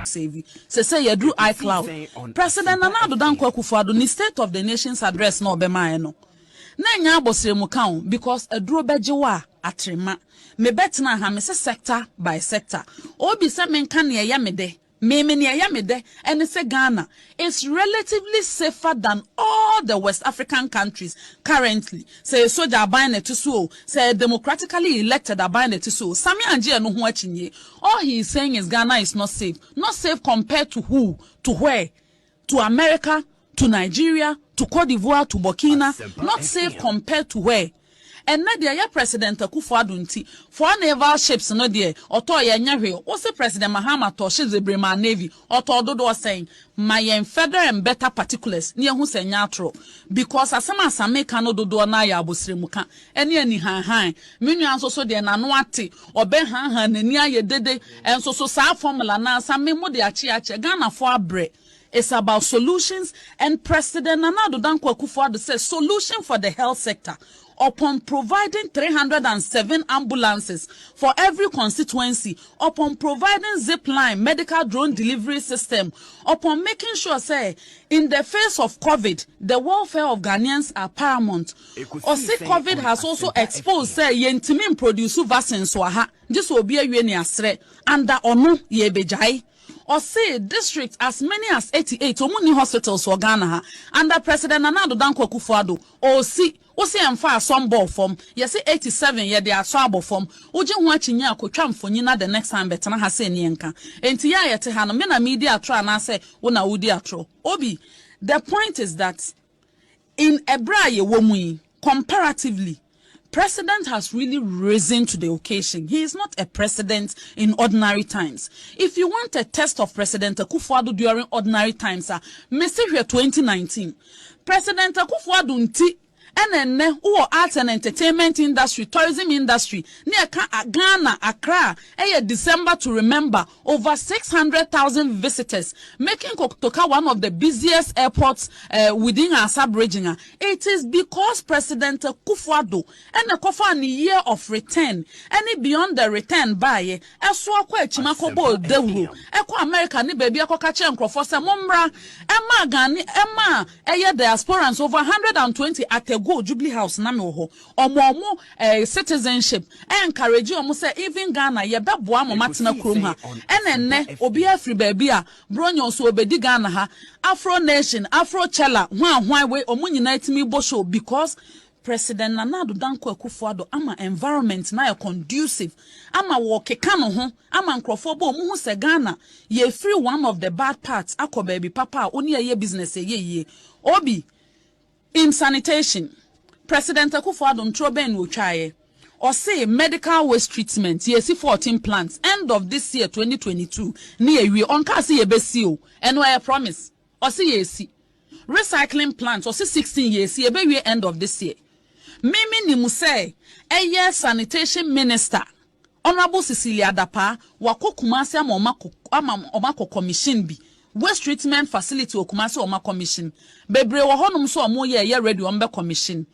save. Say you do iCloud. President Nana Addo Dankwa Akufo-Addo ni State of the Nation's address no be ma no. Na nya abosire mu kan because aduro bejewa atrema. Me betna ha me se sector by sector. Obi se menka ne ya me de. And say Ghana is relatively safer than all the West African countries currently. Say soja abine to so, say democratically elected abine to so. Sami Angie no huachinye. All he is saying is Ghana is not safe. Not safe compared to who? To where? To America, to Nigeria, to Cote d'Ivoire, to Burkina. Not safe compared to where? And na dia President Akufo-Addo nti for naval ships no there oto ye nyahwe o se President Mahama to ships Brema Navy oto dodo saying my federal and better particulars ne hu se nyatro because asema asame ka no dodo na ya abosire muka ene ani han menu anso so de na no ate obe han nani aye dede enso so sa formula na asame mo de achi Ghana for abre. It's about solutions, and President Nana Addo Dankwa Akufo-Addo says solution for the health sector upon providing 307 ambulances for every constituency, upon providing zipline medical drone delivery system, upon making sure, say, in the face of COVID, the welfare of Ghanaians are paramount. Osi COVID has also exposed, say, yentimin produce vaccines waha. This will be a yeni asre under onu yebejai. Or say districts as many as 88 omuni hospitals for Ghana under President Nana Addo Dankwa Akufo-Addo or see emfa some ball form yes 87 ye they are swabo form oje ho achinya akotwa mfonyina the next time betena ha say nienka enti ya yete ha no me na media tro na say wona wudi atro obi. The point is that in ebra ye womu comparatively President has really risen to the occasion. He is not a president in ordinary times. If you want a test of President Akufo-Addo during ordinary times, Mr. 2019, President Akufo-Addo nti ene arts and entertainment industry, tourism industry, near Ghana, Accra, December to remember, over 600,000 visitors, making Kotoka one of the busiest airports within our sub-region. It is because President Akufo-Addo and the Kofa year of return, any beyond the return by Eswakwe Chimakobo Dewu, Eko America ni baby Akokache and Krofosa Mumbra, Emma Gani, Emma, diasporans over 120 at a go Jubilee House na me ho omo citizenship encourage omo say even Ghana ye beboa mo matena krom ha enenne obi afri baabi a bronyo so obedi Ghana ha Afro Nation Afro Chella hwan we omo nyina timi bo show because President Nana Addo Dankwa Akufo-Addo ama environment na conducive ama wo keka no ho ama nkrofo bo omo hu se Ghana ye free one of the bad parts akobaby papa oni ye business ye obi. In sanitation, President Akufo-Addo ntroben wo twaye or say medical waste treatment yesi 14 plants end of this year 2022 ni ewie onka say yebesi o eno I promise or say yesi recycling plants or say 16 years yebe end of this year mimi ni mu say eye sanitation minister Honorable Cecilia Dapa wako Kumasi ama commission bi waste treatment facility okumase oma commission bebre wo honum so omo ye ready ombe commission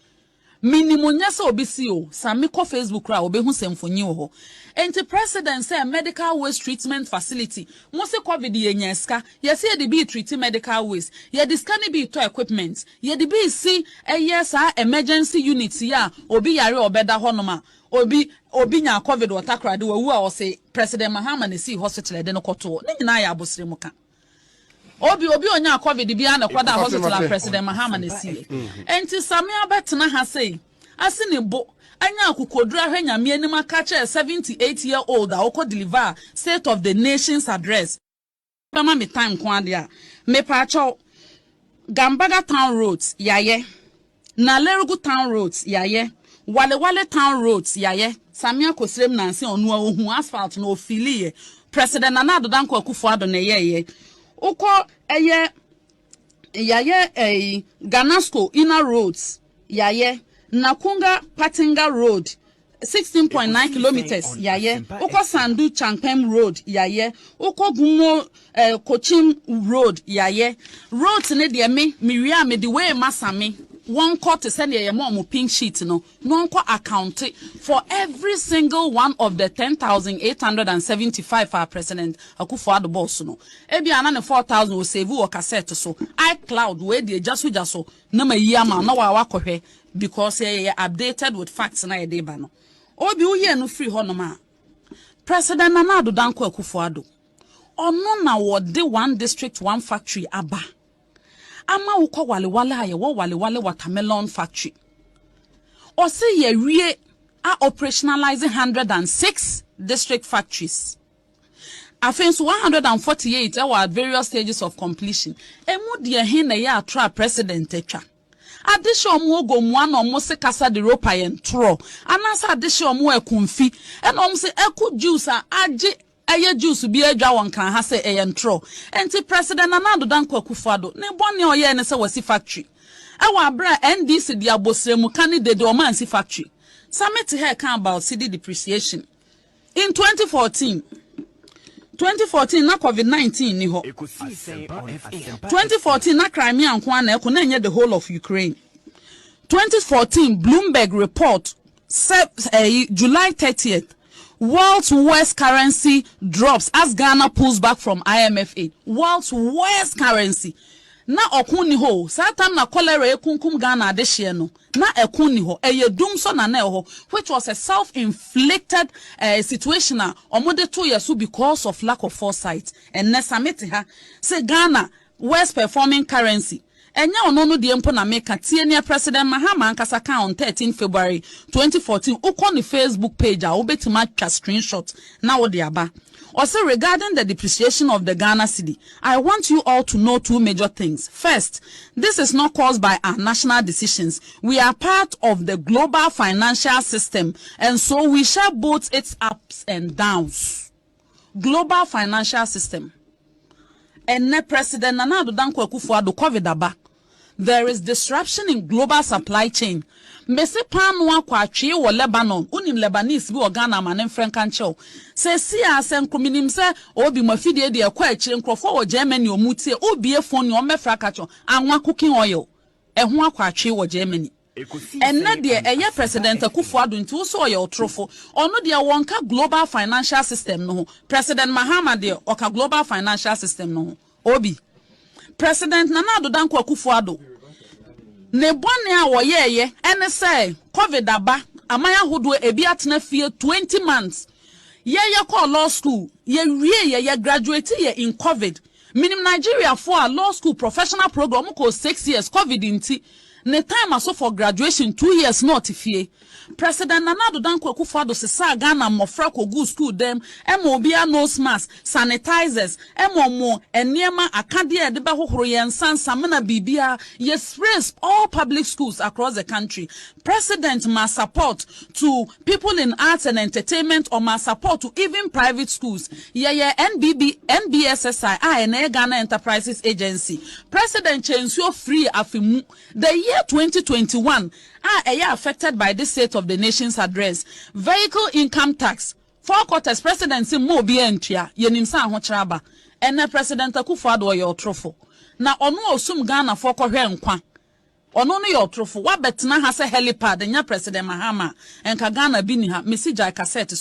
minimum nyasa obisi o sami ko Facebook ra obehu semfonyi wo ho enti president say medical waste treatment facility mo se covid ye nyaska ye se ye be treat medical waste ye discani be to equipment ye de be see yes emergency unit ya obi yare obeda honum a obi nya covid water de wo a o say President Mahama ne see hospital de no koto ne nyina ya abosire muka Obi onya COVID bi na kwada hospital President Mahama na sie. Enti same abetena ha sei. Ase ne bo anya akukodru ahwanya me anim aka che 78-year-old a oko deliver State of the Nation's address. Bama me time kwa dia. Me pa cho Gambaga Town Roads yaye. Na Lerugu Town Roads yaye. Wale Town Roads yaye. Samia kosrem nansi onu ohun asphalt no ofili President Nana Addo Dankwa Akufo-Addo na ye. Uko yaye Ganasco Inner Roads yaye Nakunga Patinga Road 16.9 kilometers yaye uko Sandu Champem Road yaye uko Gumo Kochim Road yaye roads ne de me wiya me de way masame one court to send a more pink sheet no account for every single one of the 10,875 for President Akufo-Addo boss no ebi ana 4,000 will save or cassette so iCloud where they just so na ma yama na wa kohwe because updated with facts na dey ba no obi uye no free honoma President Nana Addo Dankwa Akufo-Addo ono na wode one district one factory aba ama ukwa wale aye wo wale watermelon factory o se ye wie are operationalizing 106 district factories afenso 148 are at various stages of completion emu de he na ya atra president atwa adehye omo ogomu ana omo se kasa de ropa ye ntro anasa adehye omo ekumfi ena omo se eku juice age eye juice bi adwa won kan ha se eye ntro enti president Nana Addo Dankwa Akufo-Addo ne bone oye ne se wasi factory ewa abra NDC di abosremu candidate de omansi factory summit here can about city depreciation in 2014 na COVID-19 ni ho 2014 na Crimea nko na eko na enye the whole of Ukraine 2014 Bloomberg report July 30th world's worst currency drops as Ghana pulls back from IMF aid. World's worst currency. Na okuni ho, satam na cholera ekunkum Ghana adehye no. Na ekuni ho, eye dum so na ho, which was a self-inflicted situation na omode 2 years because of lack of foresight. And nesamete ha, say Ghana worst performing currency. Enya onono die mpo na meka tie ne President Mahama ankasa ka on 13 February 2014 uko ni Facebook page a obetima twa screenshot na wo de aba. Also regarding the depreciation of the Ghana cedi, I want you all to know two major things. First, this is not caused by our national decisions. We are part of the global financial system and so we share both its ups and downs. Global financial system. And ne President Nana Addo Dankwa Akufo-Addo COVID aba. There is disruption in global supply chain. Mese panwa kwa twe wo Lebanon, unim Lebanese bi Ghana manen Frankancho. Se si asen kominim se obi mafidie de kwa akire nkrofo wo Germany omutie obi efon ne omefra kacho anwa cooking oil. Eho akwa twe wo Germany. Enne de eye President Akufo-Addo nti wo so oye otrofo. Ono de wonka global financial system no. President Mahama de oka global financial system no. Obi President Nana Addo Dankwa Akufo-Addo ne bone a woyeye ene say COVID aba amaya hodo ebi atena fie 20 months ye call law school ye wie ye graduate ye in COVID minim Nigeria for a law school professional program ko 6 years COVID inti ne time aso for graduation 2 years not fie President Nana Addo Dankwa Akufo-Addo se sa Ghana mofra ko go school dem emo bia nose mask sanitizers emo mo eniema akade e de be hohoro ye nsansa na bibia ye sprays all public schools across the country. President must support to people in arts and entertainment or must support to even private schools. NBSSI and Ghana Enterprises Agency. President Chensio free afimu the year 2021 are affected by this State of the Nation's address. Vehicle income tax. 4 quarters presidency mo bi entua yenimsa ahokyeraba. Ene President Akufo-Addo ye otrofo. Na ono osum Ghana for kohwe nkwa. Ono no ye otrofo. Wa betena ha se helipad nya President Mahama enka Ghana bi ni ha mesija cassette